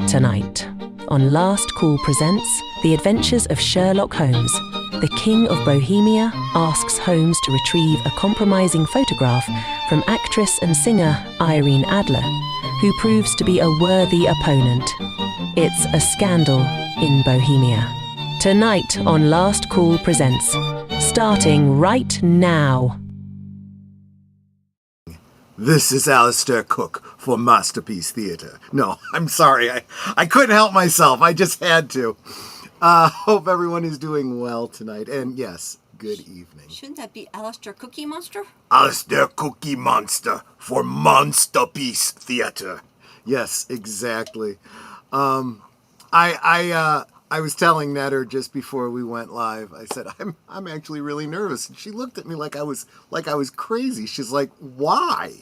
Tonight, on Last Call presents The Adventures of Sherlock Holmes. The King of Bohemia asks Holmes to retrieve a compromising photograph from actress and singer Irene Adler, who proves to be a worthy opponent. It's a scandal in Bohemia. Tonight on Last Call presents, starting right now. This is Alistair Cook for Masterpiece Theatre. No, I'm sorry. I couldn't help myself. I just had to. Hope everyone is doing well tonight. And yes, good evening. Shouldn't that be Alistair Cookie Monster? Alistair Cookie Monster for Masterpiece Theatre. Yes, exactly. I was telling Netter just before we went live. I said I'm actually really nervous, and she looked at me like I was crazy. She's like, "Why?"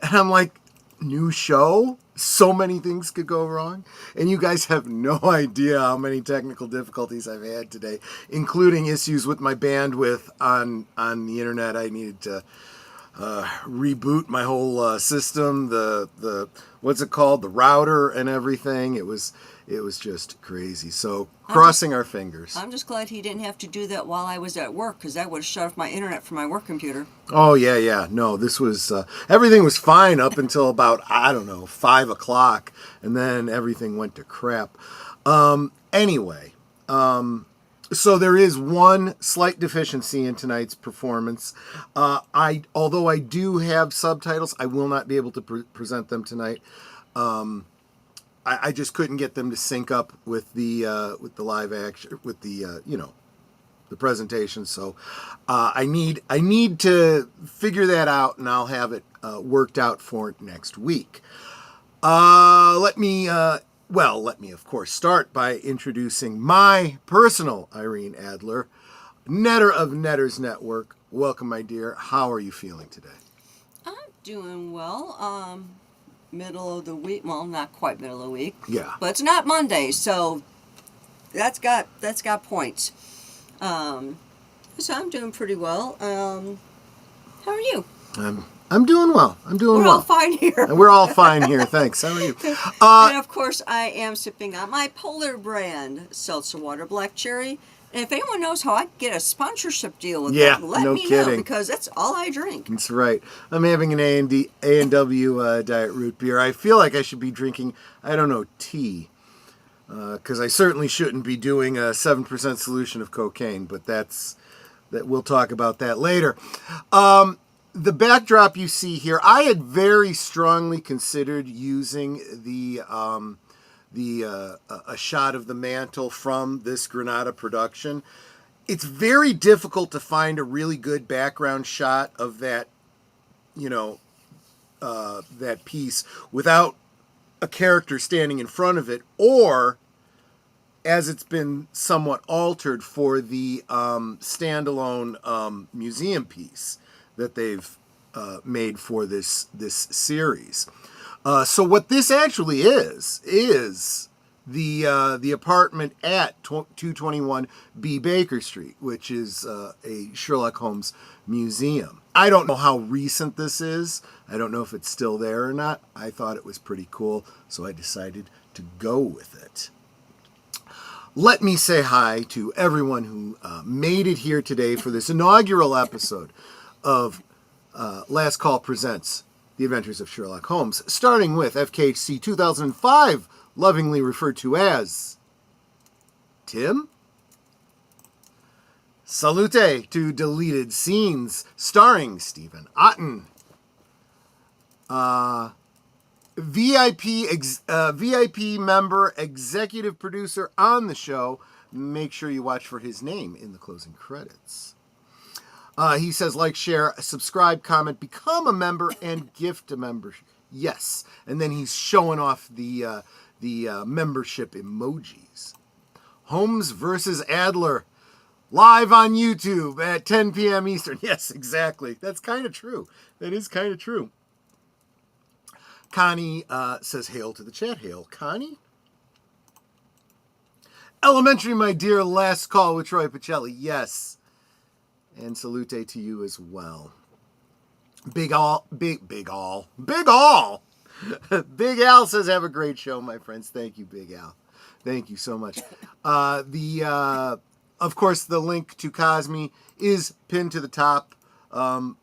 And I'm like, "New show? So many things could go wrong." And you guys have no idea how many technical difficulties I've had today, including issues with my bandwidth on the internet. I needed to reboot my whole system, the what's it called, the router and everything. It was just crazy. So crossing our fingers. I'm just glad he didn't have to do that while I was at work, because that would have shut off my internet from my work computer. Oh yeah. No, this was everything was fine up until about 5 o'clock, and then everything went to crap. Anyway. So there is one slight deficiency in tonight's performance. Although I do have subtitles, I will not be able to present them tonight. I just couldn't get them to sync up with the live action, with the presentation. So I need to figure that out, and I'll have it worked out for next week. Let me of course start by introducing my personal Irene Adler, Netter of Netter's Network. Welcome, my dear. How are you feeling today? I'm doing well. Middle of the week. Well, not quite middle of the week. Yeah. But it's not Monday, so that's got points. So I'm doing pretty well. How are you? I'm doing well. We're all fine here. And we're all fine here. Thanks. How are you? And of course, I am sipping on my Polar brand seltzer water, Black Cherry. And if anyone knows how I can get a sponsorship deal with them, let me know, because that's all I drink. That's right. I'm having an A&W Diet Root Beer. I feel like I should be drinking, tea. Because I certainly shouldn't be doing a 7% solution of cocaine, but that we'll talk about that later. The backdrop you see here, I had very strongly considered using a shot of the mantle from this Granada production. It's very difficult to find a really good background shot of that, that piece without a character standing in front of it, or as it's been somewhat altered for the standalone museum piece that they've made for this series. So what this actually is the apartment at 221 B. Baker Street, which is a Sherlock Holmes museum. I don't know how recent this is. I don't know if it's still there or not. I thought it was pretty cool, so I decided to go with it. Let me say hi to everyone who made it here today for this inaugural episode of Last Call Presents The Adventures of Sherlock Holmes, starting with FKHC 2005, lovingly referred to as Tim. Salute to Deleted Scenes, starring Stephen Otten. VIP member, executive producer on the show. Make sure you watch for his name in the closing credits. He says, like, share, subscribe, comment, become a member, and gift a membership. Yes. And then he's showing off the membership emojis. Holmes versus Adler, live on YouTube at 10 p.m. Eastern. Yes, exactly. That's kind of true. That is kind of true. Connie says, hail to the chat. Hail, Connie. Elementary, my dear, last call with Troy Pacelli. Yes. And salute to you as well. Big all. Big Al says, have a great show, my friends. Thank you, Big Al. Thank you so much. Of course, the link to Cosme is pinned to the top. I'm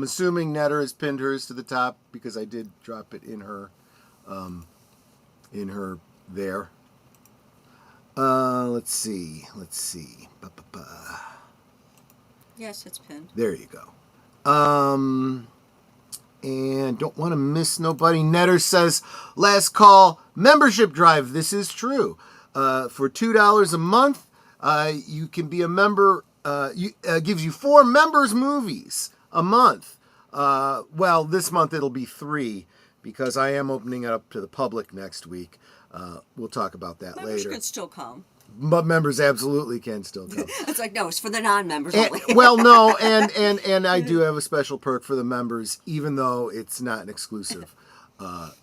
assuming Netter has pinned hers to the top because I did drop it in her there. Let's see. Yes, it's pinned. There you go. And don't want to miss nobody. Netter says, last call membership drive. This is true. For $2 a month, you can be a member. Gives you 4 members movies a month. Well, this month it'll be 3 because I am opening it up to the public next week. We'll talk about that Members later. can still come. But members absolutely can still come. It's like, no, it's for the non-members only. Well, no, and I do have a special perk for the members, even though it's not an exclusive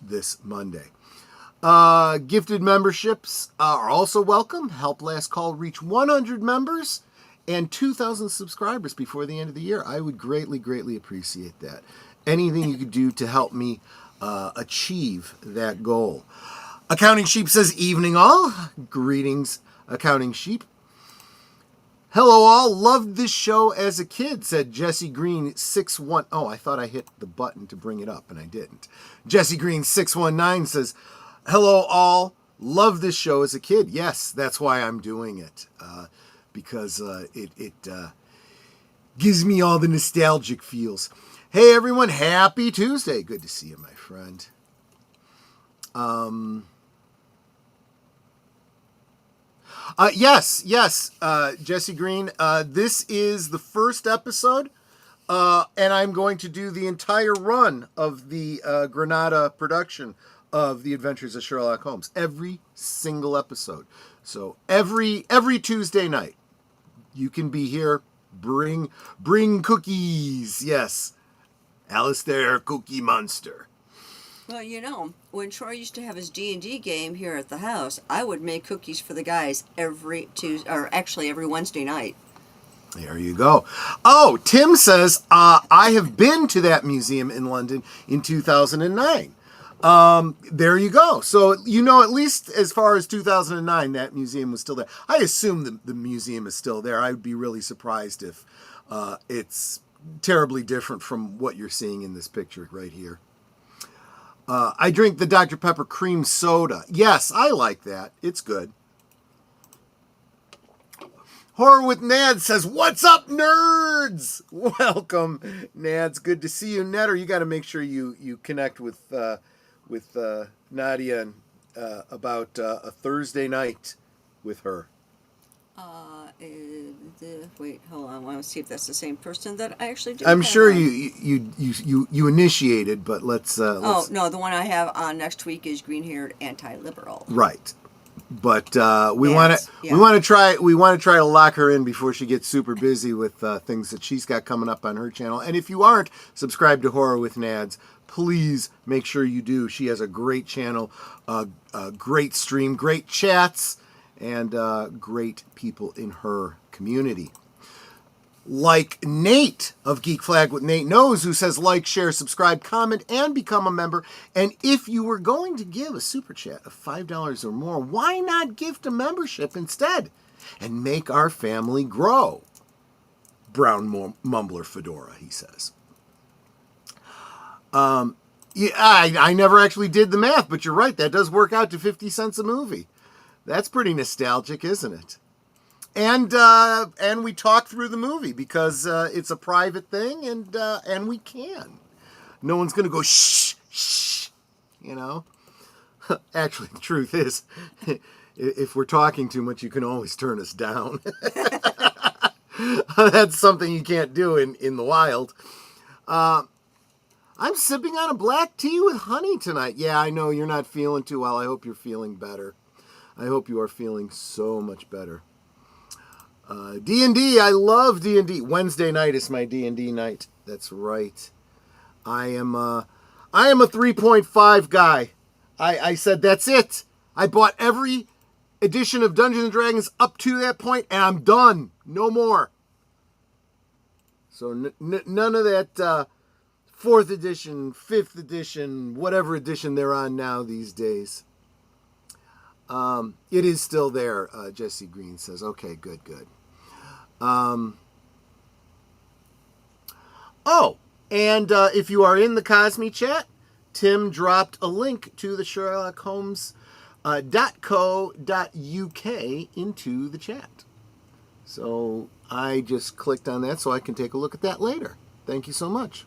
this Monday. Gifted memberships are also welcome. Help Last Call reach 100 members and 2,000 subscribers before the end of the year. I would greatly, greatly appreciate that. Anything you could do to help me achieve that goal. Accounting Sheep says, evening all. Greetings, Accounting Sheep. Hello all. Loved this show as a kid, said Jesse Green 61. Oh, I thought I hit the button to bring it up, and I didn't. Jesse Green 619 says, hello all. Loved this show as a kid. Yes, that's why I'm doing it. Because it gives me all the nostalgic feels. Hey everyone, happy Tuesday. Good to see you, my friend. Yes, Jesse Green. This is the first episode, and I'm going to do the entire run of the Granada production of The Adventures of Sherlock Holmes. Every single episode. So every Tuesday night, you can be here. Bring cookies. Yes, Alistair Cookie Monster. Well, you know, when Troy used to have his D&D game here at the house, I would make cookies for the guys every Tuesday, or actually every Wednesday night. There you go. Oh, Tim says, I have been to that museum in London in 2009. There you go. So, you know, at least as far as 2009, that museum was still there. I assume the museum is still there. I would be really surprised if it's terribly different from what you're seeing in this picture right here. I drink the Dr. Pepper cream soda. Yes, I like that. It's good. Horror with Nads says, what's up, nerds? Welcome, Nads. Good to see you. Netter, you got to make sure you connect with Nadia and, about a Thursday night with her. Wait, hold on. I want to see if that's the same person that I actually did. I'm sure you initiated, but let's. Oh no, the one I have on next week is green-haired anti-liberal. Right, but we want to try to lock her in before she gets super busy with things that she's got coming up on her channel. And if you aren't subscribed to Horror with Nads, please make sure you do. She has a great channel, a great stream, great chats, and great people in her community. Like Nate of Geek Flag with Nate Knows, who says like, share, subscribe, comment, and become a member. And if you were going to give a super chat of $5 or more, why not gift a membership instead and make our family grow? Brown Mumbler Fedora, he says. Yeah, I never actually did the math, but you're right. That does work out to 50 cents a movie. That's pretty nostalgic, isn't it? And we talk through the movie because it's a private thing, and we can. No one's going to go shh, you know. Actually, the truth is, if we're talking too much, you can always turn us down. That's something you can't do in the wild. I'm sipping on a black tea with honey tonight. Yeah, I know you're not feeling too well. I hope you're feeling better. I hope you are feeling so much better. D&D, I love D&D. Wednesday night is my D&D night. That's right. I am a 3.5 guy. I said that's it. I bought every edition of Dungeons & Dragons up to that point, and I'm done. No more. So none of that 4th edition, 5th edition, whatever edition they're on now these days. It is still there, Jesse Green says. Okay, good. And if you are in the Cosme chat, Tim dropped a link to the Sherlock Holmes .co.uk into the chat. So I just clicked on that so I can take a look at that later. Thank you so much.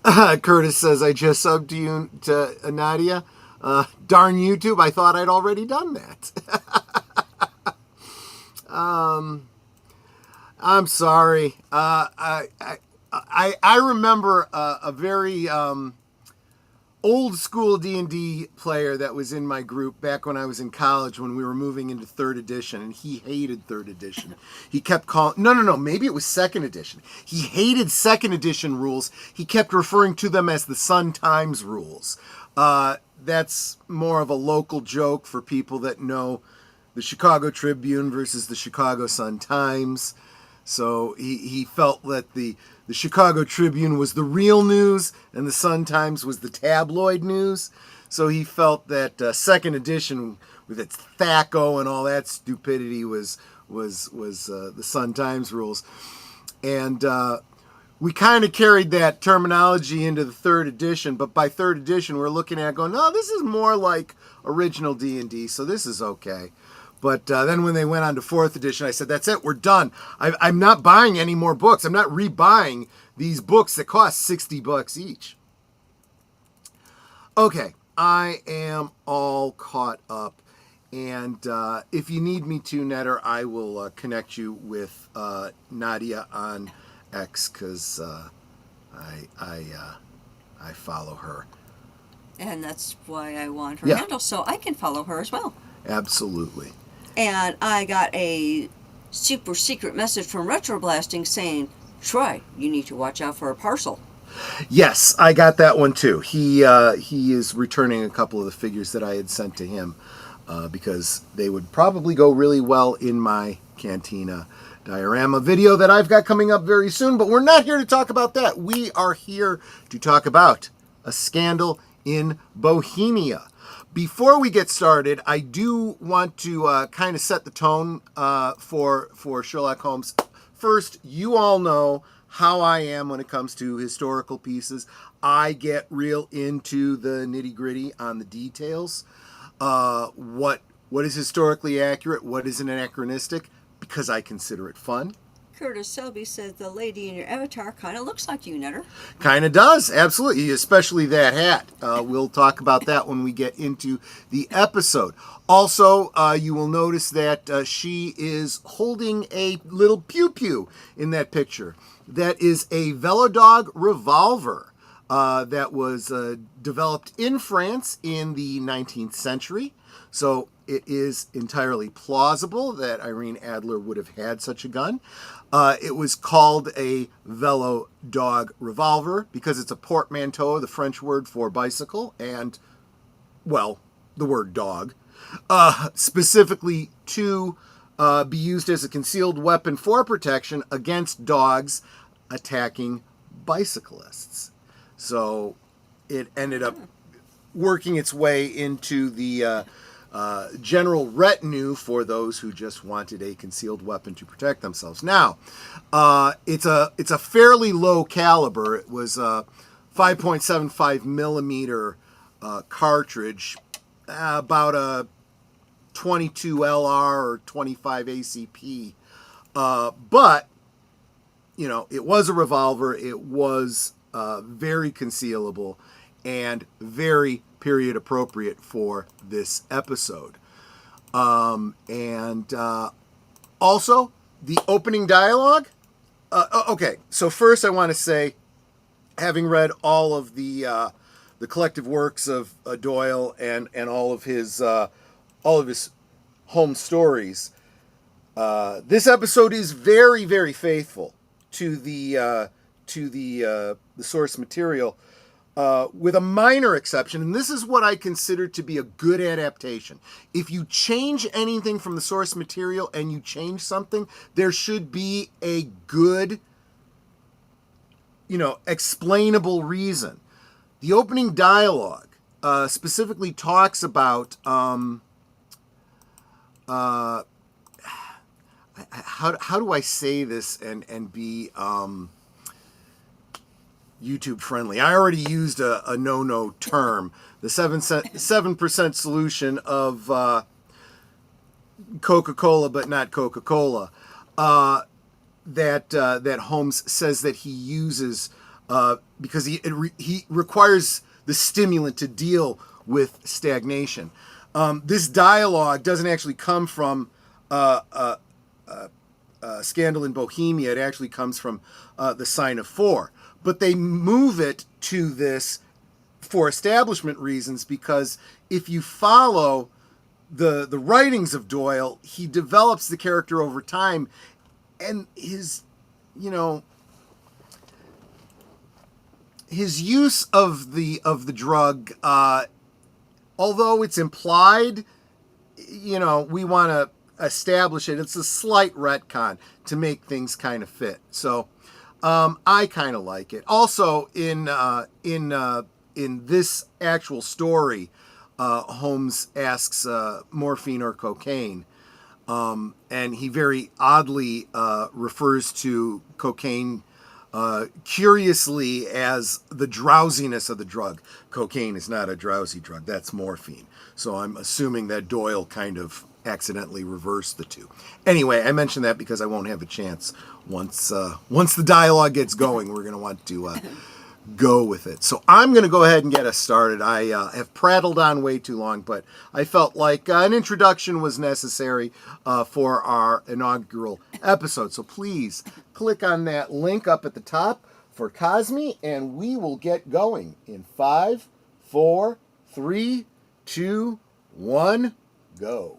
Curtis says, I just subbed to you, to Nadia. Darn YouTube, I thought I'd already done that. I'm sorry. I remember a very old school D&D player that was in my group back when I was in college when we were moving into 3rd edition, and he hated 3rd edition. He kept calling... No, maybe it was 2nd edition. He hated 2nd edition rules. He kept referring to them as the Sun Times rules. That's more of a local joke for people that know the Chicago Tribune versus the Chicago Sun-Times. So he felt that the Chicago Tribune was the real news and the Sun-Times was the tabloid news. So he felt that 2nd edition with its Thacko and all that stupidity was the Sun-Times rules. And we kind of carried that terminology into the 3rd edition, but by 3rd edition we're looking at going, no, this is more like original D&D, so this is okay. But then when they went on to 4th edition, I said, that's it, we're done. I'm not buying any more books. I'm not rebuying these books that cost $60 each. Okay, I am all caught up. And if you need me to, Netter, I will connect you with Nadia on X, because I follow her. And that's why I want her handle, so I can follow her as well. Absolutely. And I got a super secret message from Retroblasting saying, Troy, you need to watch out for a parcel. Yes, I got that one too. He is returning a couple of the figures that I had sent to him because they would probably go really well in my Cantina diorama video that I've got coming up very soon. But we're not here to talk about that. We are here to talk about A Scandal in Bohemia. Before we get started, I do want to kind of set the tone for Sherlock Holmes. First, you all know how I am when it comes to historical pieces. I get real into the nitty-gritty on the details. What is historically accurate, what is anachronistic, because I consider it fun. Curtis Selby says the lady in your avatar kind of looks like you, Netter. Kind of does, absolutely, especially that hat. We'll talk about that when we get into the episode. Also, you will notice that she is holding a little pew-pew in that picture. That is a Velodog revolver that was developed in France in the 19th century. So it is entirely plausible that Irene Adler would have had such a gun. It was called a Velodog revolver because it's a portmanteau, the French word for bicycle, and, well, the word dog. Specifically to be used as a concealed weapon for protection against dogs attacking bicyclists. So it ended up working its way into the general retinue for those who just wanted a concealed weapon to protect themselves. Now, it's a fairly low caliber. It was a 5.75 millimeter cartridge, about a 22 LR or 25 ACP. But, you know, it was a revolver. It was very concealable and very period appropriate for this episode. And also, the opening dialogue. Okay, so first I want to say, having read all of the collective works of Doyle and all of his home stories, this episode is very, very faithful to the source material. With a minor exception, and this is what I consider to be a good adaptation. If you change anything from the source material and you change something, there should be a good explainable reason. The opening dialogue specifically talks about how do I say this and be YouTube friendly? I already used a no term. The 7% solution of Coca-Cola, but not Coca-Cola. That Holmes says that he uses because he requires the stimulant to deal with stagnation. This dialogue doesn't actually come from Scandal in Bohemia. It actually comes from the Sign of Four. But they move it to this for establishment reasons, because if you follow the writings of Doyle, he develops the character over time, and his use of the drug, although it's implied, we want to establish it. It's a slight retcon to make things kind of fit. So I kind of like it. Also, in this actual story, Holmes asks morphine or cocaine, and he very oddly refers to cocaine curiously as the drowsiness of the drug. Cocaine is not a drowsy drug. That's morphine. So I'm assuming that Doyle kind of accidentally reversed the two. Anyway, I mentioned that because I won't have a chance once the dialogue gets going. We're going to want to go with it. So I'm going to go ahead and get us started. I have prattled on way too long, but I felt like an introduction was necessary for our inaugural episode. So please click on that link up at the top for Cosme, and we will get going in 5, 4, 3, 2, 1, go.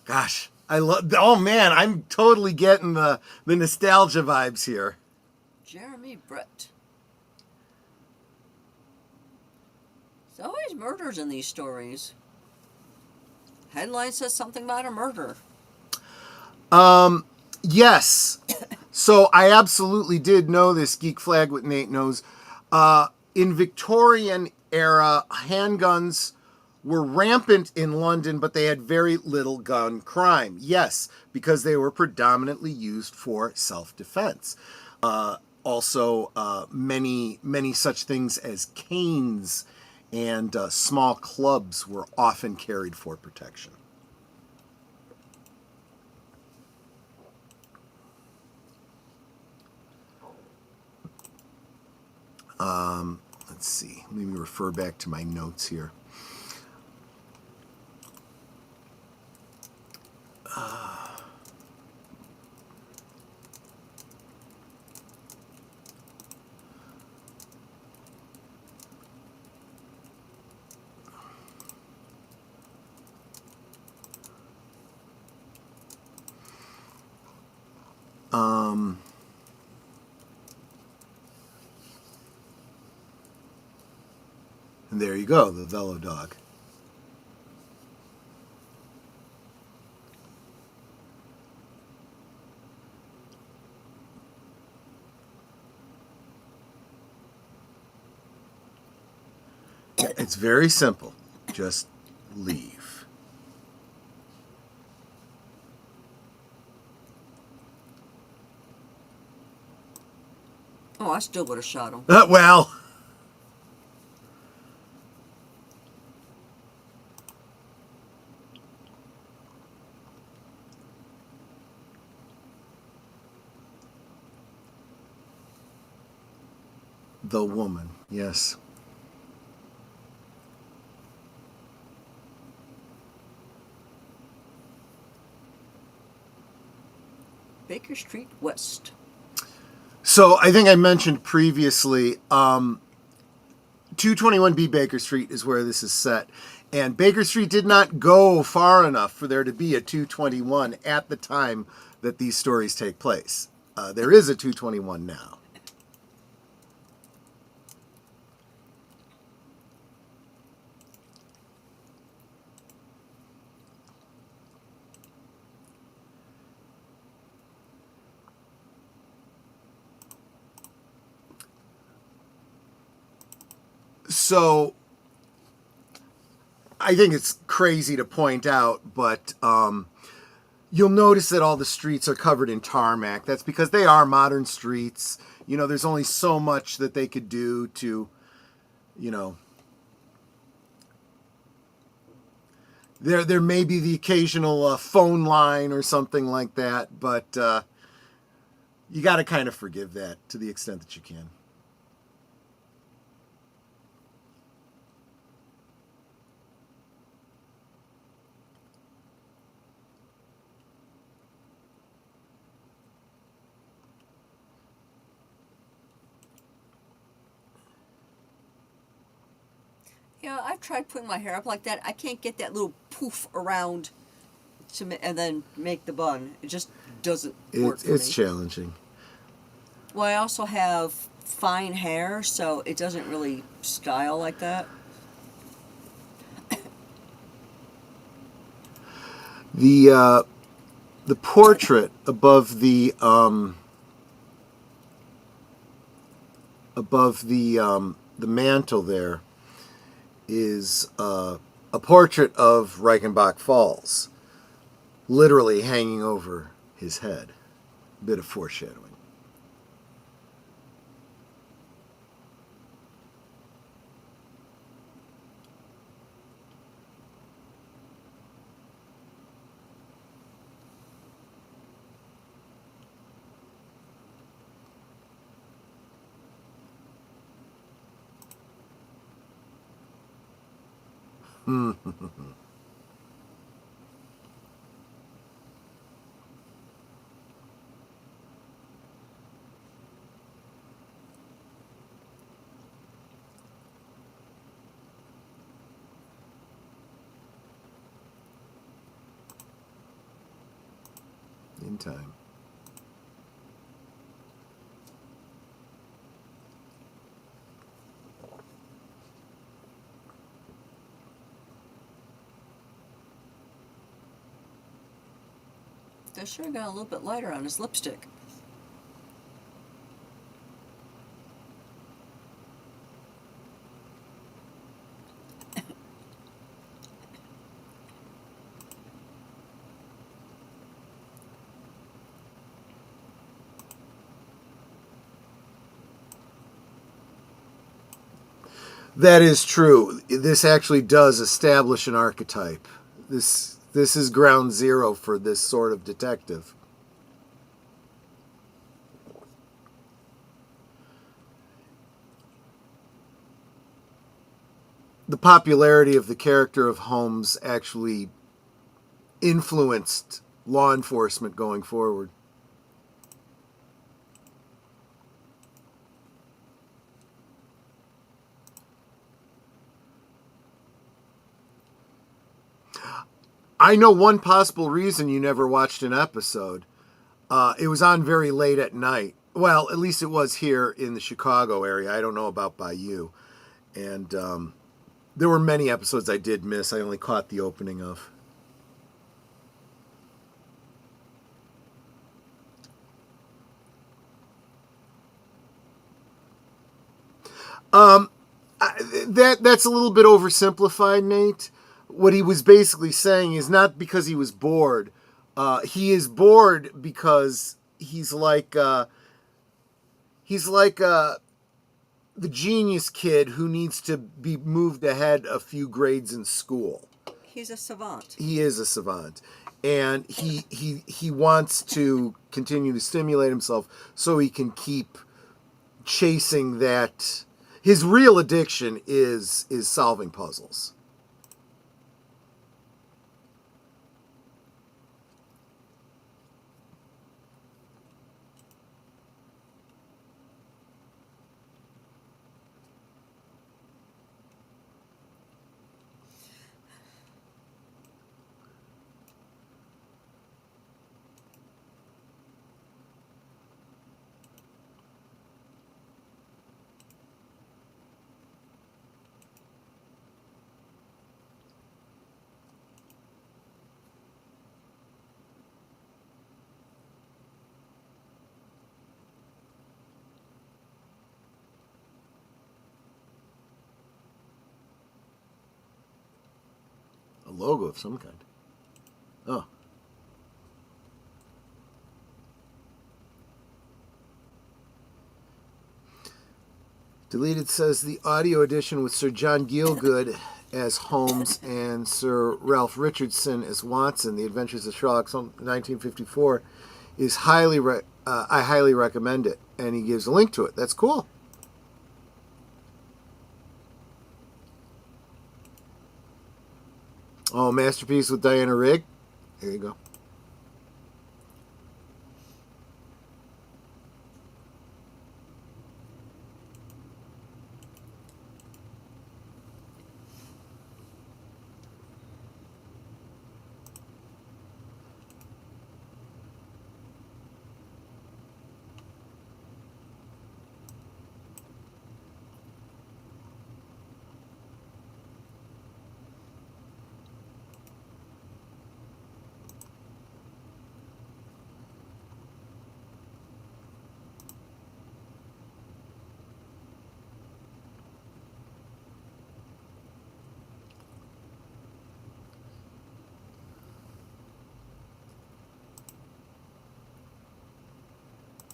Gosh, I love. Oh man, I'm totally getting the nostalgia vibes here. Jeremy Brett. There's always murders in these stories. Headline says something about a murder. Yes. So I absolutely did know this. Geek Flag with Nate knows. In Victorian era, handguns were rampant in London, but they had very little gun crime. Yes, because they were predominantly used for self-defense. Also, many such things as canes and small clubs were often carried for protection. Let's see. Let me refer back to my notes here. And there you go, the Velo Dog. It's very simple. Just leave. Oh, I still would have shot him. Well. The woman, yes. Baker Street West. So I think I mentioned previously, 221B Baker Street is where this is set. And Baker Street did not go far enough for there to be a 221 at the time that these stories take place. There is a 221 now. So I think it's crazy to point out, but you'll notice that all the streets are covered in tarmac. That's because they are modern streets. You know, there's only so much that they could do to, you know, there may be the occasional phone line or something like that, but you got to kind of forgive that to the extent that you can. Yeah, I've tried putting my hair up like that. I can't get that little poof around and then make the bun. It just doesn't work for me. It's challenging. Well, I also have fine hair, so it doesn't really style like that. The portrait above the mantle there is a portrait of Reichenbach Falls, literally hanging over his head. A bit of foreshadowing. In time. They sure got a little bit lighter on his lipstick. That is true. This actually does establish an archetype. This is ground zero for this sort of detective. The popularity of the character of Holmes actually influenced law enforcement going forward. I know one possible reason you never watched an episode. It was on very late at night. Well, at least it was here in the Chicago area. I don't know about by you. And there were many episodes I did miss. I only caught the opening of. That's a little bit oversimplified, Nate. What he was basically saying is not because he was bored. He is bored because he's like the genius kid who needs to be moved ahead a few grades in school. He's a savant. He is a savant. And he wants to continue to stimulate himself so he can keep chasing that. His real addiction is solving puzzles. logo of some kind. Oh. Deleted says the audio edition with Sir John Gielgud as Holmes and Sir Ralph Richardson as Watson, The Adventures of Sherlock Holmes, 1954, is I highly recommend it. And he gives a link to it. That's cool. Oh, Masterpiece with Diana Rigg. There you go.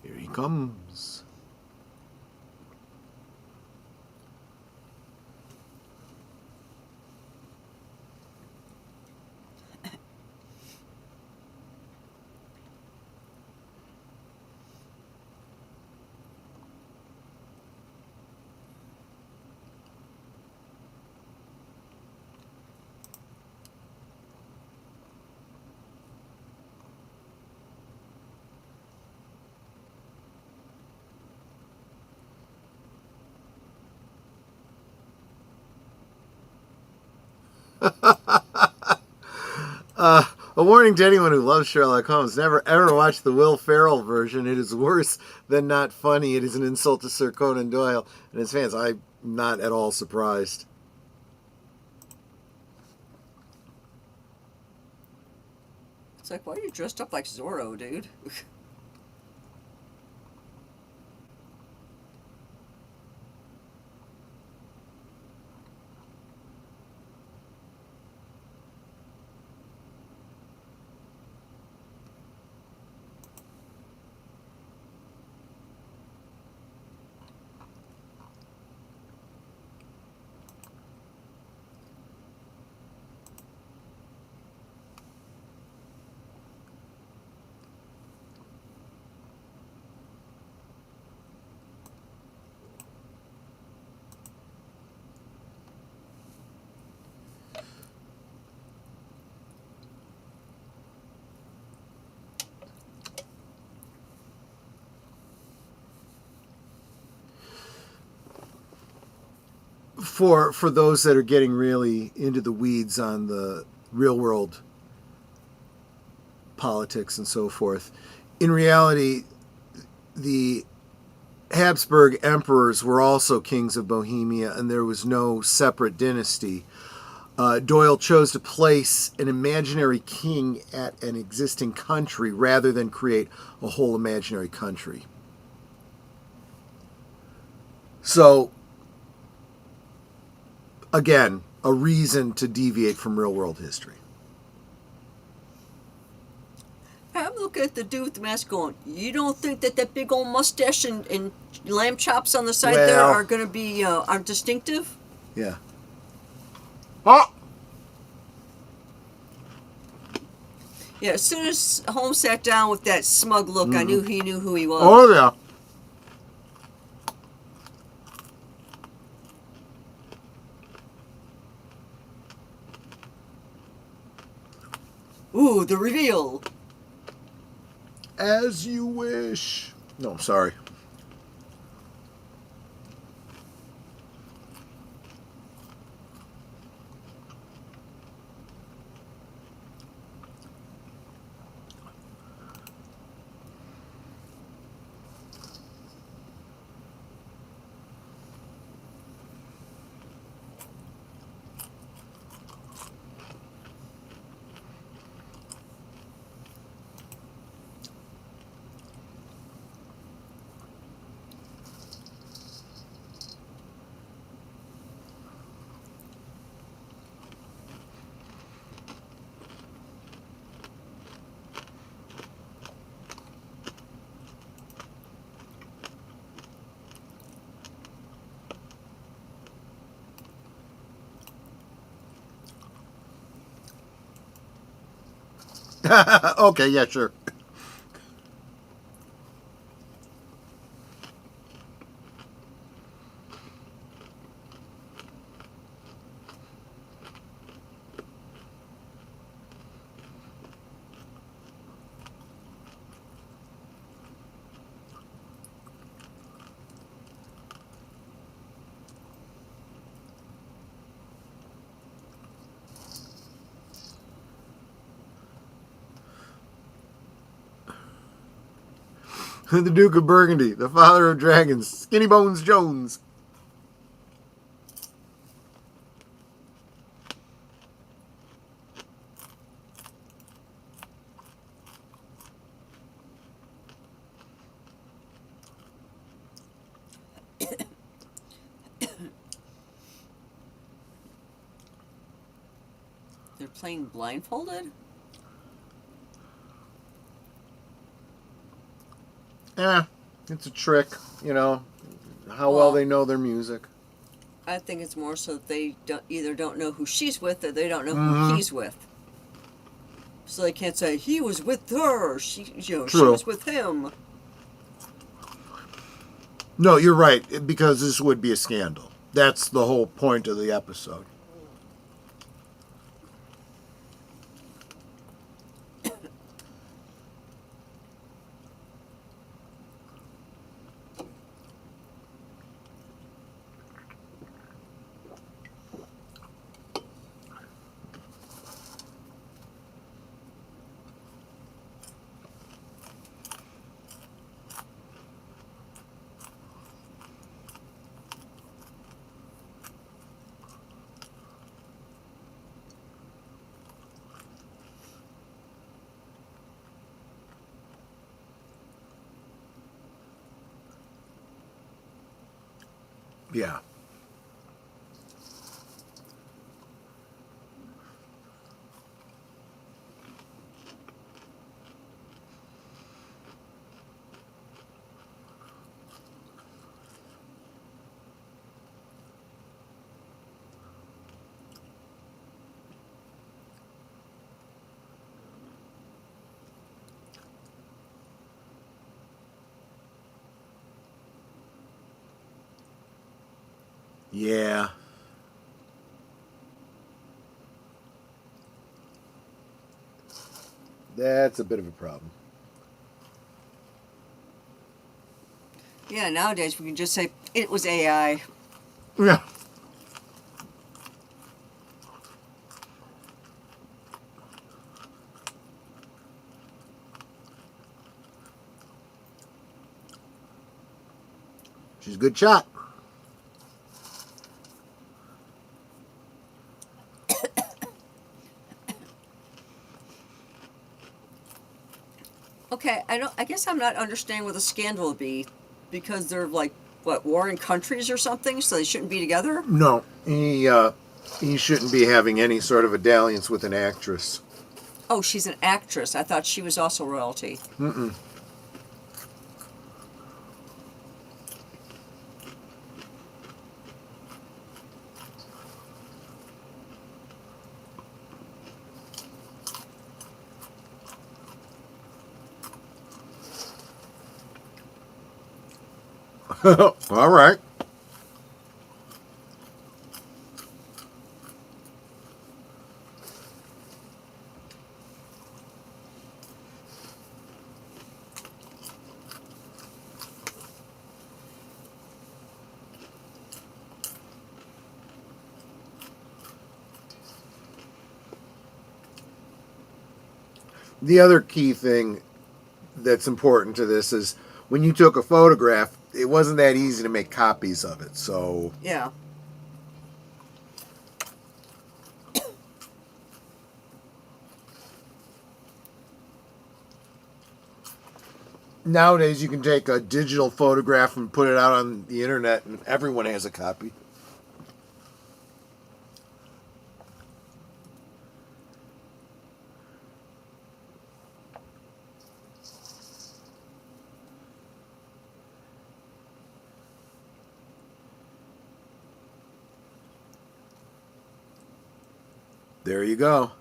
Here he comes. A warning to anyone who loves Sherlock Holmes. Never ever watch the Will Ferrell version. It is worse than not funny. It is an insult to Sir Conan Doyle and his fans. I'm not at all surprised. It's like, why are you dressed up like Zorro, dude? For those that are getting really into the weeds on the real world politics and so forth, in reality, the Habsburg emperors were also kings of Bohemia, and there was no separate dynasty. Doyle chose to place an imaginary king at an existing country rather than create a whole imaginary country. So, again, a reason to deviate from real-world history. I'm looking at the dude with the mask going, you don't think that big old mustache and lamb chops on the side there are going to be are distinctive? Yeah. Oh! Yeah, as soon as Holmes sat down with that smug look, I knew he knew who he was. Oh, yeah. Ooh, the reveal. As you wish. No, sorry. Okay, yeah, sure. The Duke of Burgundy, the father of dragons, Skinny Bones Jones. They're playing blindfolded? Yeah, it's a trick, you know, how well they know their music. I think it's more so that they either don't know who she's with or they don't know who he's with. So they can't say, he was with her, she was with him. No, you're right, because this would be a scandal. That's the whole point of the episode. Yeah. Yeah. That's a bit of a problem. Yeah, nowadays we can just say, it was AI. Yeah. She's a good shot. Okay, I guess I'm not understanding what the scandal would be, because they're like, what, warring countries or something, so they shouldn't be together? No, he shouldn't be having any sort of a dalliance with an actress. Oh, she's an actress. I thought she was also royalty. Mm-mm. All right. The other key thing that's important to this is when you took a photograph, it wasn't that easy to make copies of it. So yeah. Nowadays you can take a digital photograph and put it out on the internet and everyone has a copy. There you go.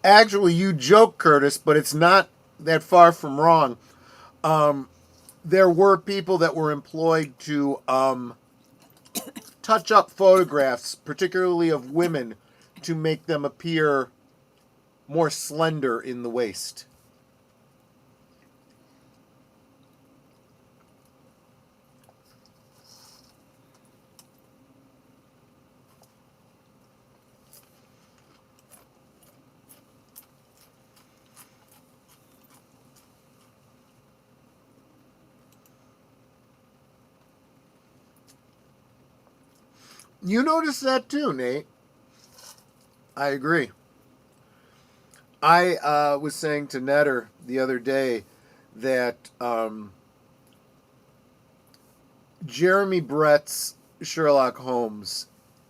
Actually, you joke, Curtis, but it's not that far from wrong. There were people that were employed to touch up photographs, particularly of women, to make them appear more slender in the waist. You noticed that too, Nate. I agree. I was saying to Netter the other day that Jeremy Brett's Sherlock Holmes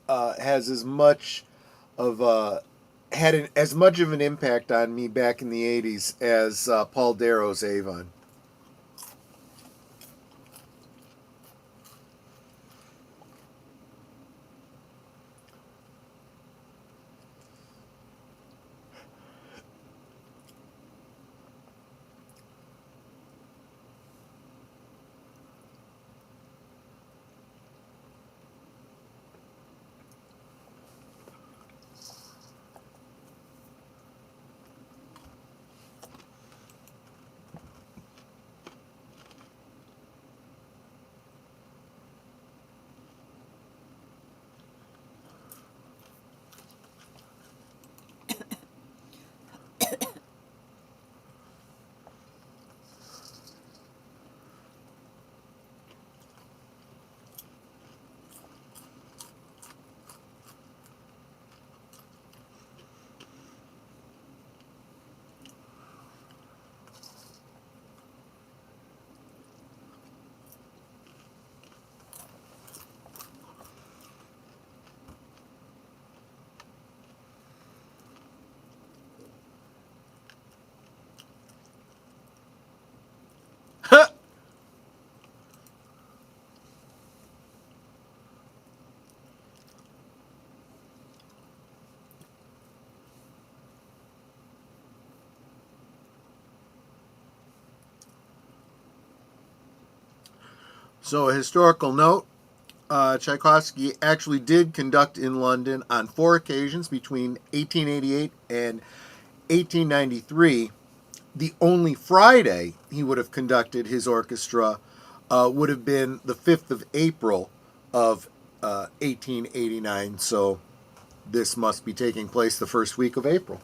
has as much of as much of an impact on me back in the 80s as Paul Darrow's Avon. So, a historical note, Tchaikovsky actually did conduct in London on 4 occasions between 1888 and 1893. The only Friday he would have conducted his orchestra would have been the 5th of April of 1889. So, this must be taking place the first week of April.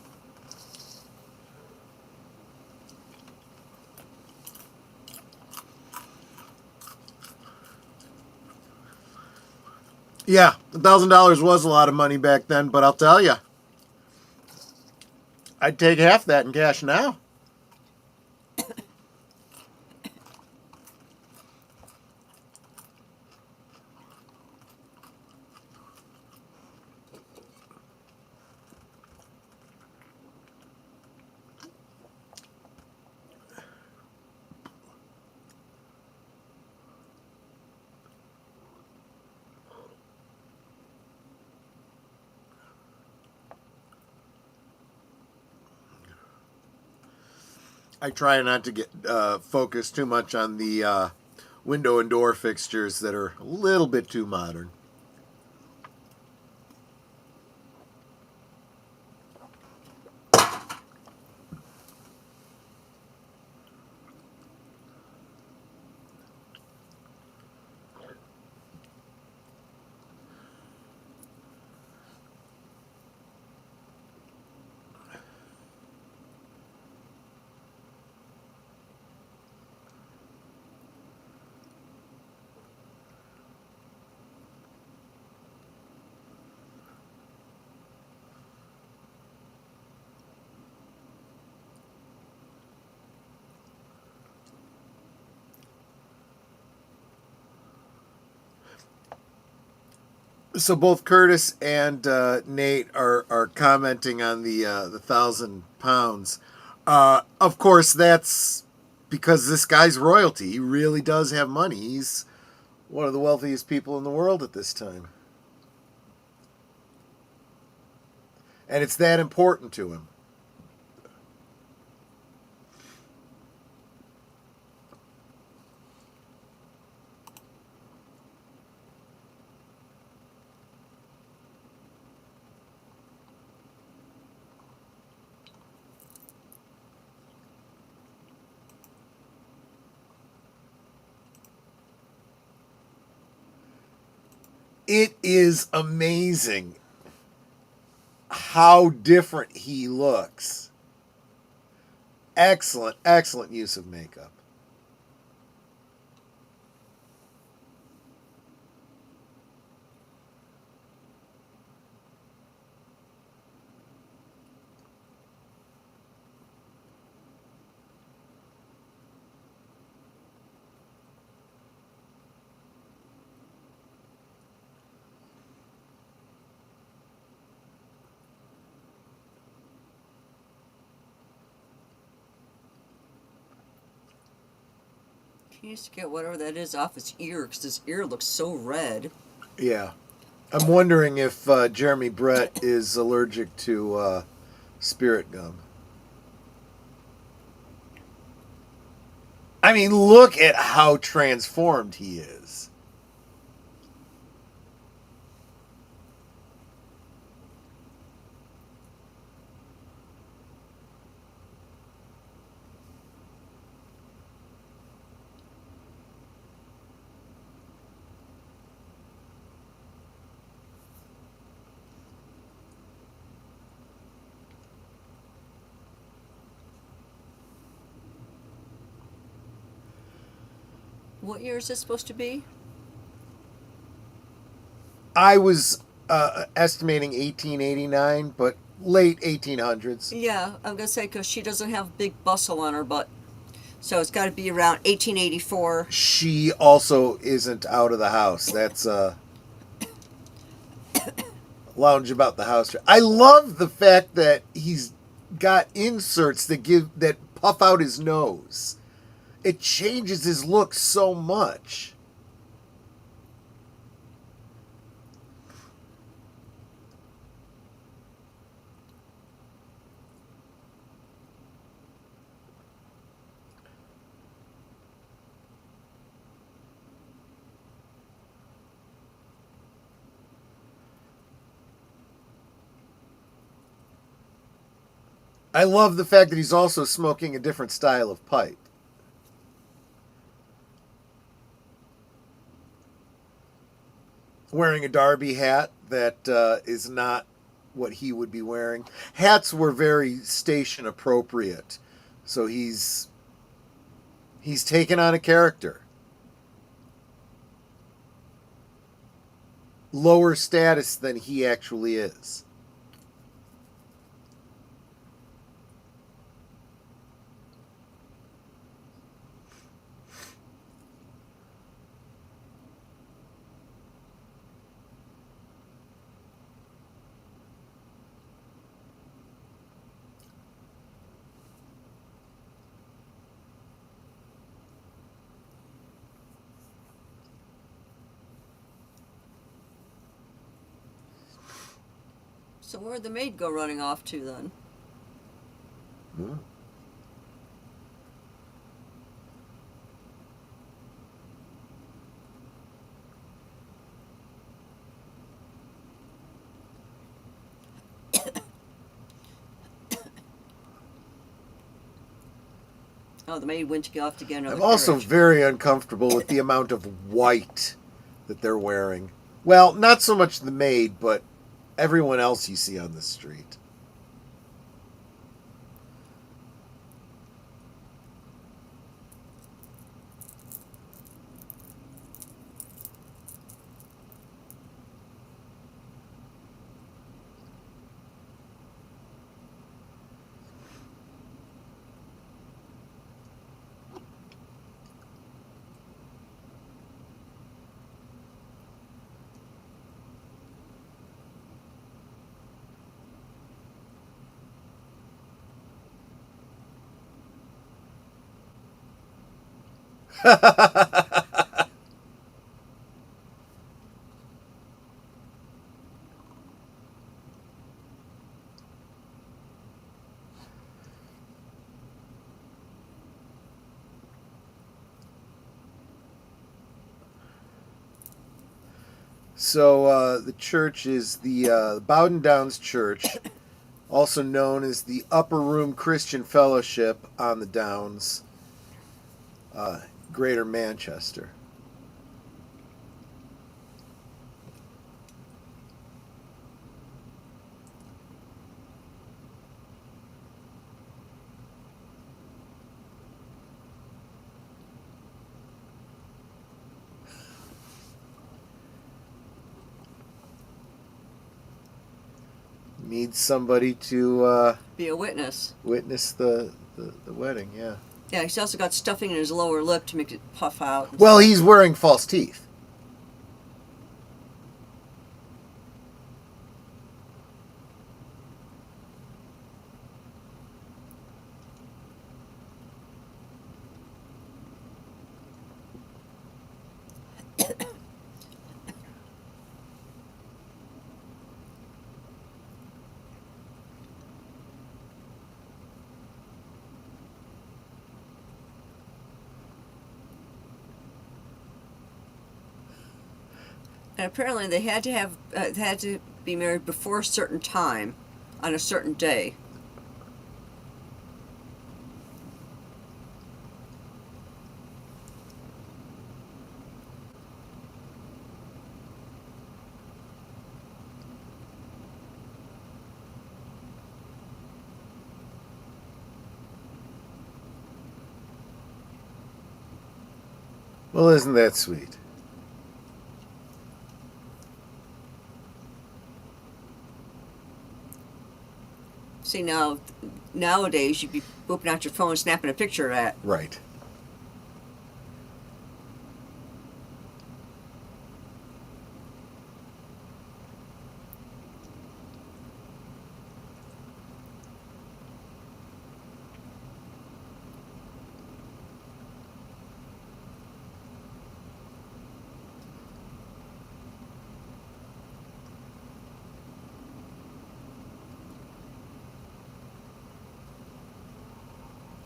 Yeah, $1,000 was a lot of money back then, but I'll tell you, I'd take half that in cash now. I try not to get focused too much on the window and door fixtures that are a little bit too modern. So both Curtis and Nate are commenting on the £1,000. Of course, that's because this guy's royalty. He really does have money. He's one of the wealthiest people in the world at this time, and it's that important to him. It is amazing how different he looks. Excellent, excellent use of makeup. He needs to get whatever that is off his ear, because his ear looks so red. Yeah. I'm wondering if Jeremy Brett is allergic to spirit gum. I mean, look at how transformed he is. What year is this supposed to be? I was estimating 1889, but late 1800s. Yeah, I'm going to say because she doesn't have big bustle on her butt. So it's got to be around 1884. She also isn't out of the house. That's lounge about the house. I love the fact that he's got inserts that puff out his nose. It changes his look so much. I love the fact that he's also smoking a different style of pipe. Wearing a derby hat that is not what he would be wearing. Hats were very station appropriate, so he's taken on a character. Lower status than he actually is. So where'd the maid go running off to then? Hmm. Oh, the maid went to get off to get another I'm also carriage. very uncomfortable with the amount of white that they're wearing. Well, not so much the maid, but everyone else you see on the street. So the church is the Bowden Downs Church, also known as the Upper Room Christian Fellowship on the Downs, Greater Manchester. needs somebody to be a witness. Witness the wedding, yeah. Yeah, he's also got stuffing in his lower lip to make it puff out. Well, he's wearing false teeth. And apparently they had to be married before a certain time, on a certain day. Well, isn't that sweet? See, nowadays you'd be whooping out your phone and snapping a picture of that. Right.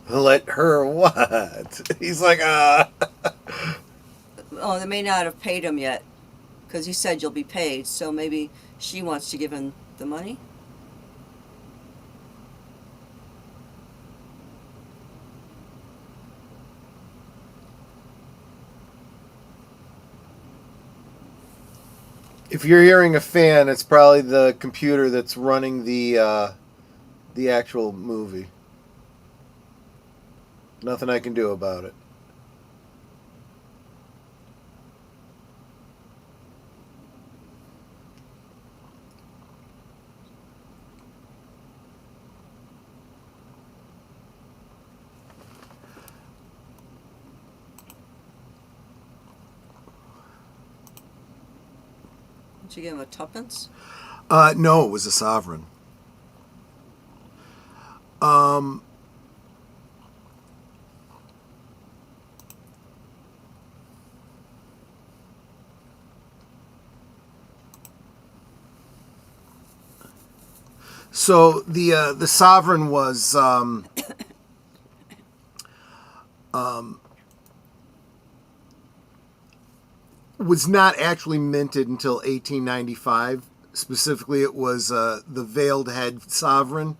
Let her what? He's like, Oh, they may not have paid him yet, because he said you'll be paid, so maybe she wants to give him the money? If you're hearing a fan, it's probably the computer that's running the actual movie. Nothing I can do about it. Did you give him a tuppence? No, it was a sovereign. So the sovereign was not actually minted until 1895. Specifically, it was the veiled head sovereign.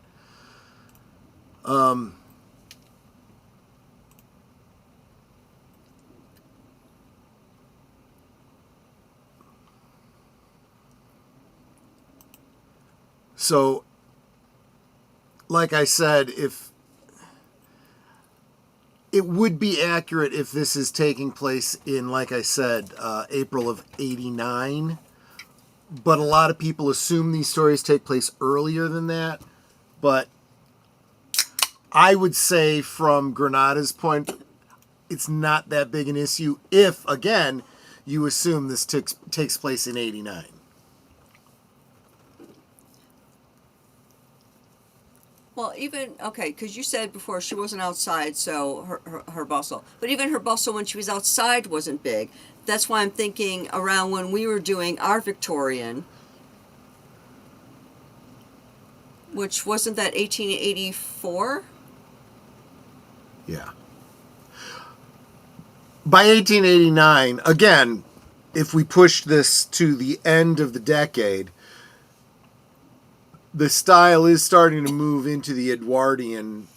So, like I said, if it would be accurate if this is taking place in, like I said, April of '89. But a lot of people assume these stories take place earlier than that. But I would say from Granada's point, it's not that big an issue if, again, you assume this takes place in '89. Well, even, okay, because you said before she wasn't outside, so her bustle. But even her bustle when she was outside wasn't big. That's why I'm thinking around when we were doing our Victorian, which wasn't that 1884? Yeah. By 1889, again, if we push this to the end of the decade, the style is starting to move into the Edwardian,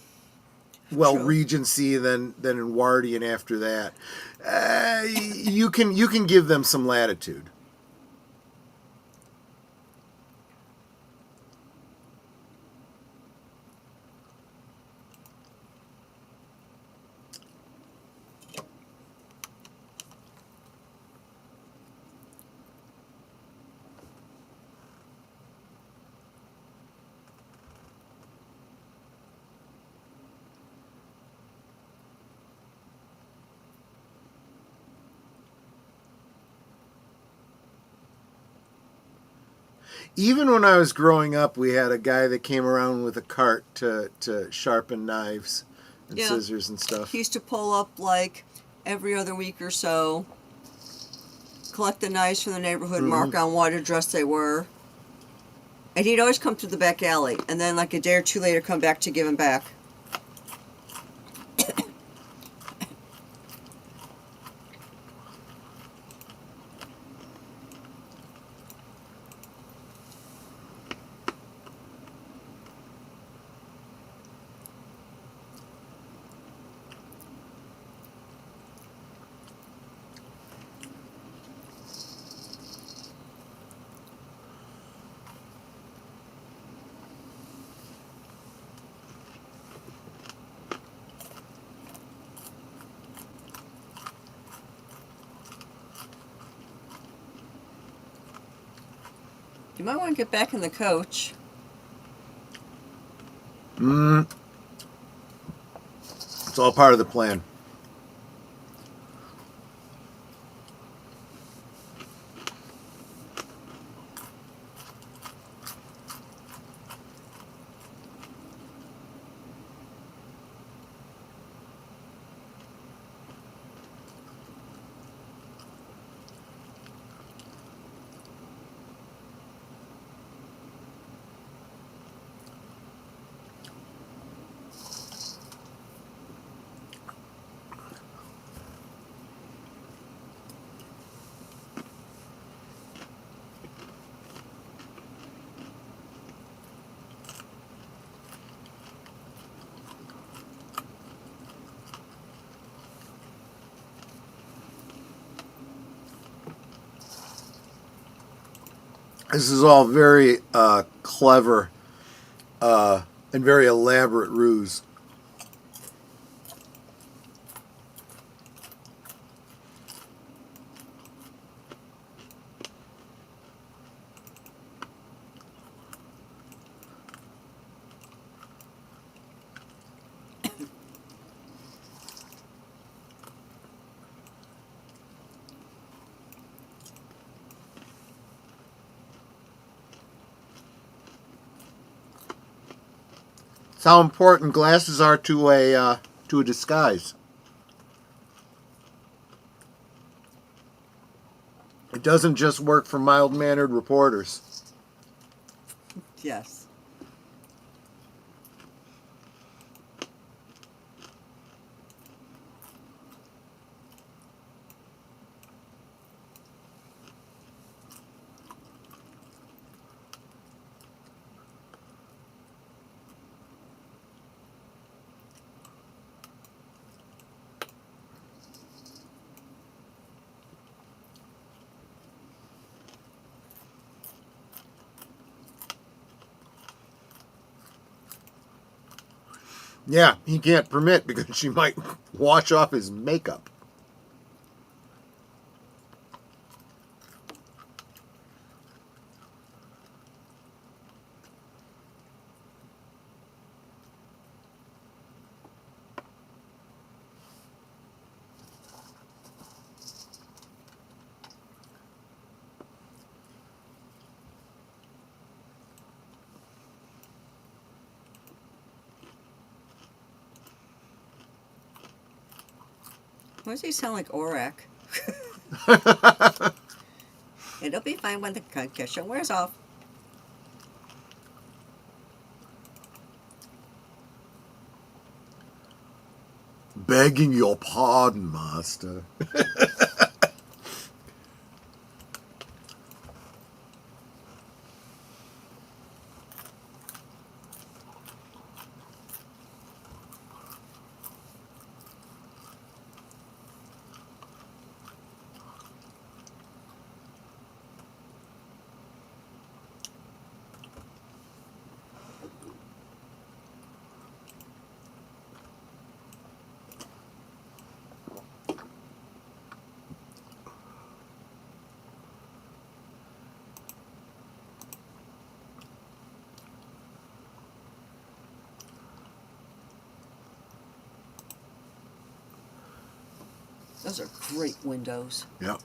well, True. Regency, then Edwardian after that. You can give them some latitude. Even when I was growing up, we had a guy that came around with a cart to sharpen knives and scissors and stuff. He used to pull up like every other week or so, collect the knives from the neighborhood, mark on what address they were. And he'd always come through the back alley, and then like a day or two later come back to give them back. You might want to get back in the coach. It's all part of the plan. This is all very clever and very elaborate ruse. How important glasses are to a disguise. It doesn't just work for mild-mannered reporters. Yes. Yeah, he can't permit because she might wash off his makeup. Why does he sound like Aurak? It'll be fine when the concussion wears off. Begging your pardon, master. Those are great windows. Yep.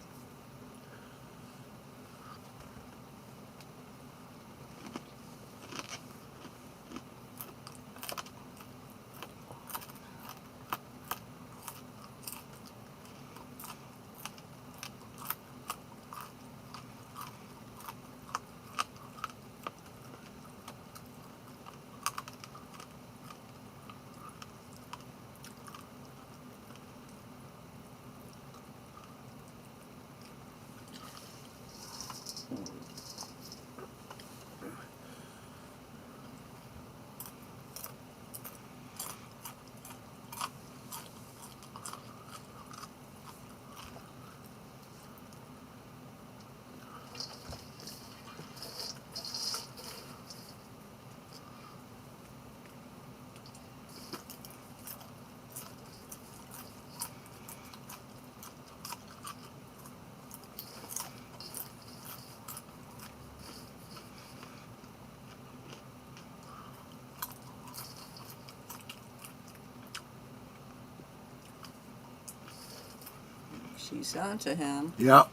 She's onto him. Yep.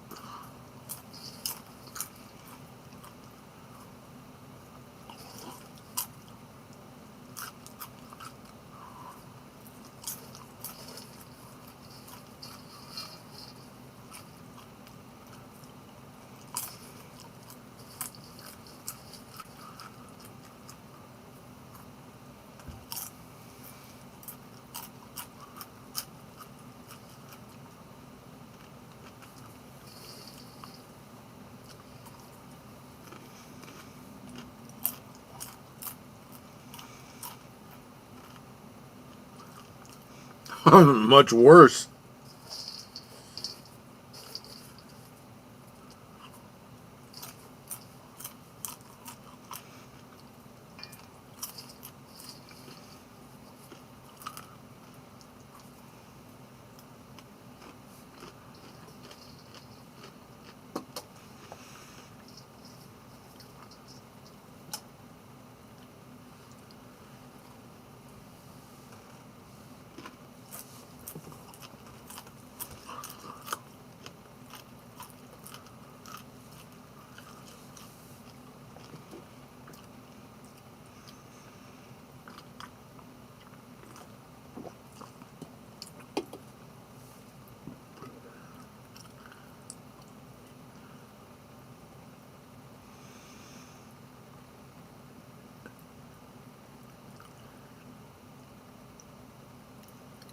Much worse.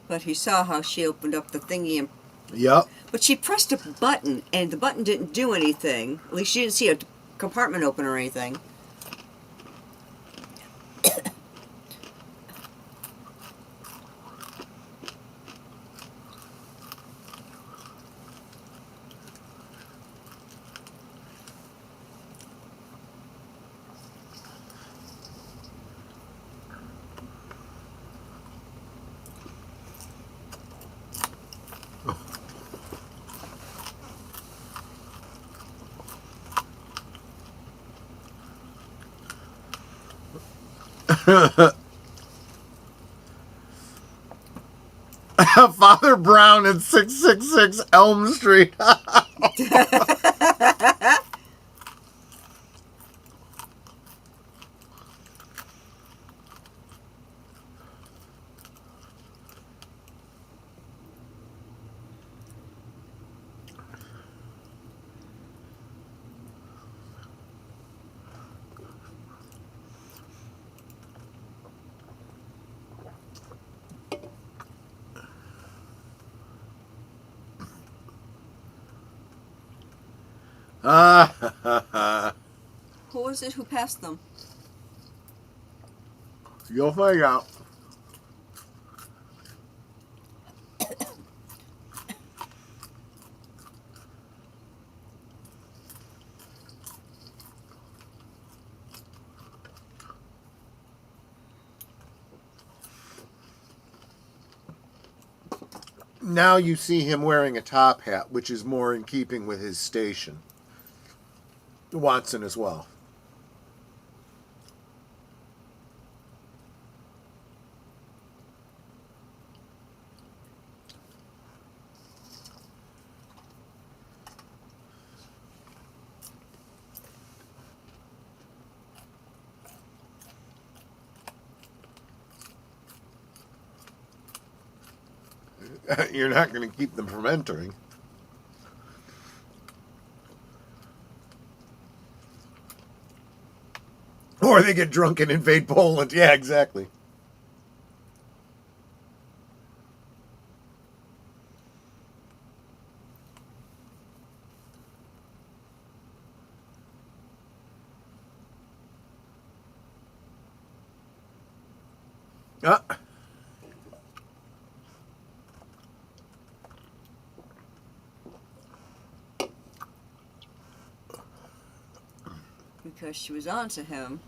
But he saw how she opened up the thingy and... Yep. But she pressed a button, and the button didn't do anything. At least she didn't see a compartment open or anything. Father Brown at 666 Elm Street. Who was it who passed them? You'll find out. Now you see him wearing a top hat, which is more in keeping with his station. Watson as well. You're not going to keep them from entering. Or they get drunk and invade Poland. Yeah, exactly. Because she was on to him.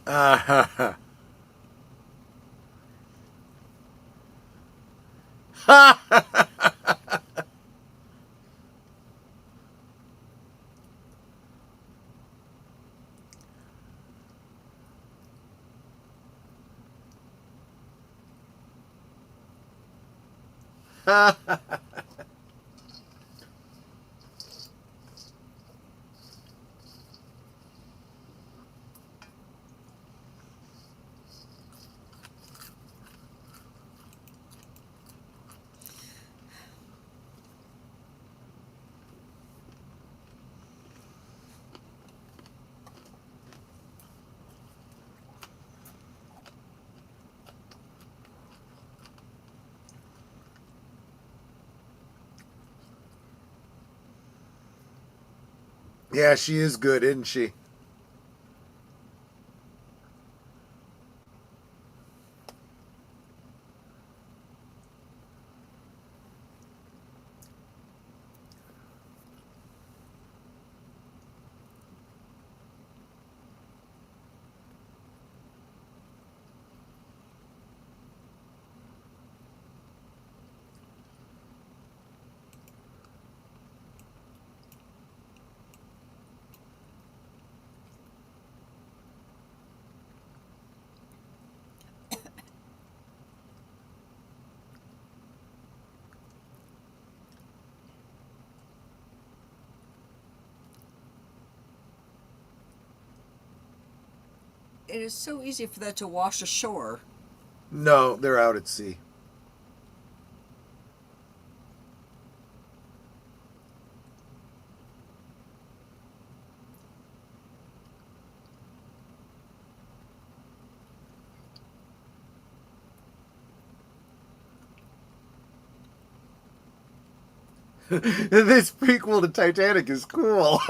Uh, yeah, she is good, isn't she? It is so easy for that to wash ashore. No, they're out at sea. This prequel to Titanic is cool.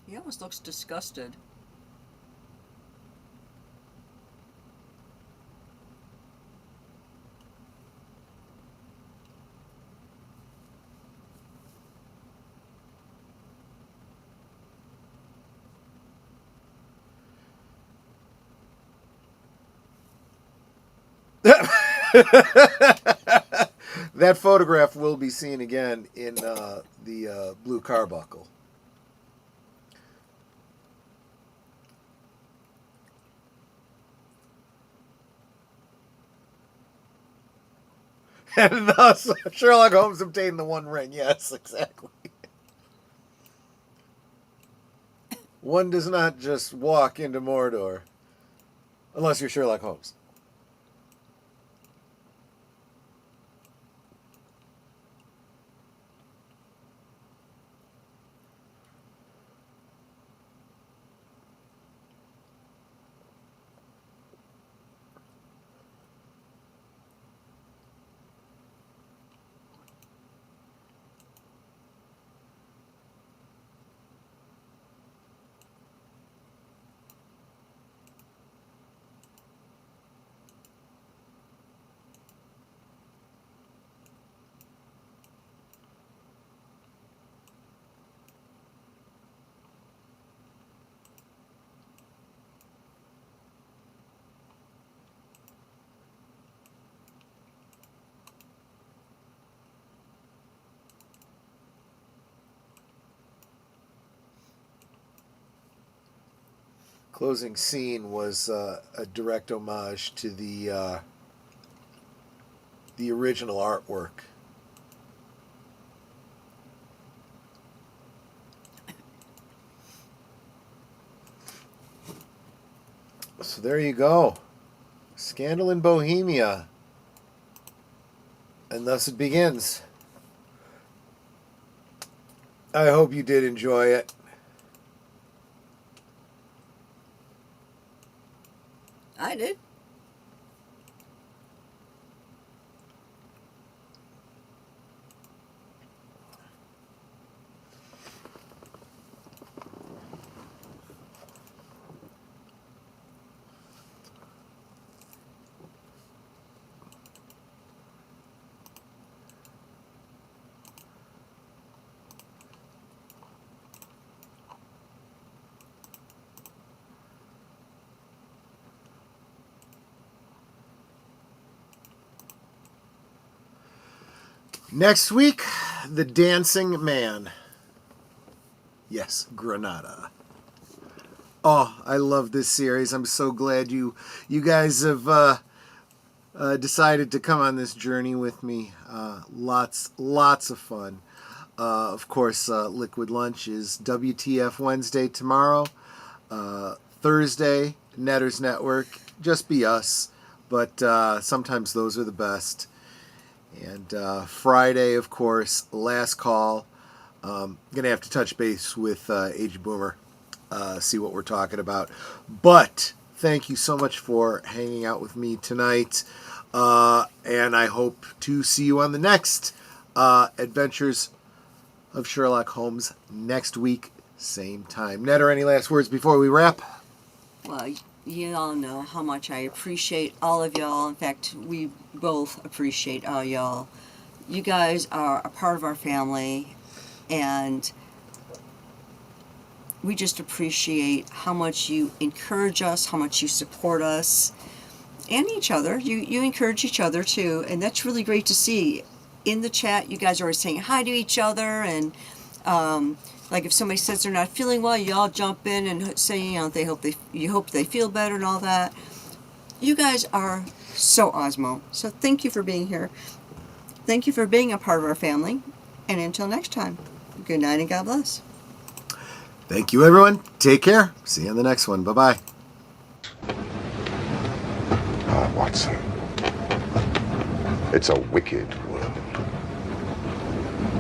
He almost looks disgusted. That photograph will be seen again in the blue carbuncle. And thus Sherlock Holmes obtained the One Ring. Yes, exactly. One does not just walk into Mordor unless you're Sherlock Holmes. Closing scene was a direct homage to the original artwork. So there you go. Scandal in Bohemia. And thus it begins. I hope you did enjoy it. I did. Next week, The Dancing Man. Yes, Granada. Oh, I love this series. I'm so glad you guys have decided to come on this journey with me. Lots of fun. Of course, Liquid Lunch is WTF Wednesday tomorrow. Thursday, Netters Network. Just be us. But sometimes those are the best. And Friday, of course, Last Call. Going to have to touch base with Age Boomer, see what we're talking about. But thank you so much for hanging out with me tonight. And I hope to see you on the next Adventures of Sherlock Holmes next week, same time. Netter, any last words before we wrap? Well, you all know how much I appreciate all of y'all. In fact, we both appreciate all y'all. You guys are a part of our family, and we just appreciate how much you encourage us, how much you support us, and each other. You encourage each other too, and that's really great to see. In the chat, you guys are always saying hi to each other, and like if somebody says they're not feeling well, you all jump in and say, you know, you hope they feel better and all that. You guys are so Osmo. So thank you for being here. Thank you for being a part of our family. And until next time, good night and God bless. Thank you, everyone. Take care. See you on the next one. Bye-bye. Ah, Watson. It's a wicked world.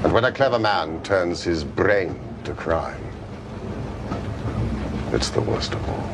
And when a clever man turns his brain to crime, it's the worst of all.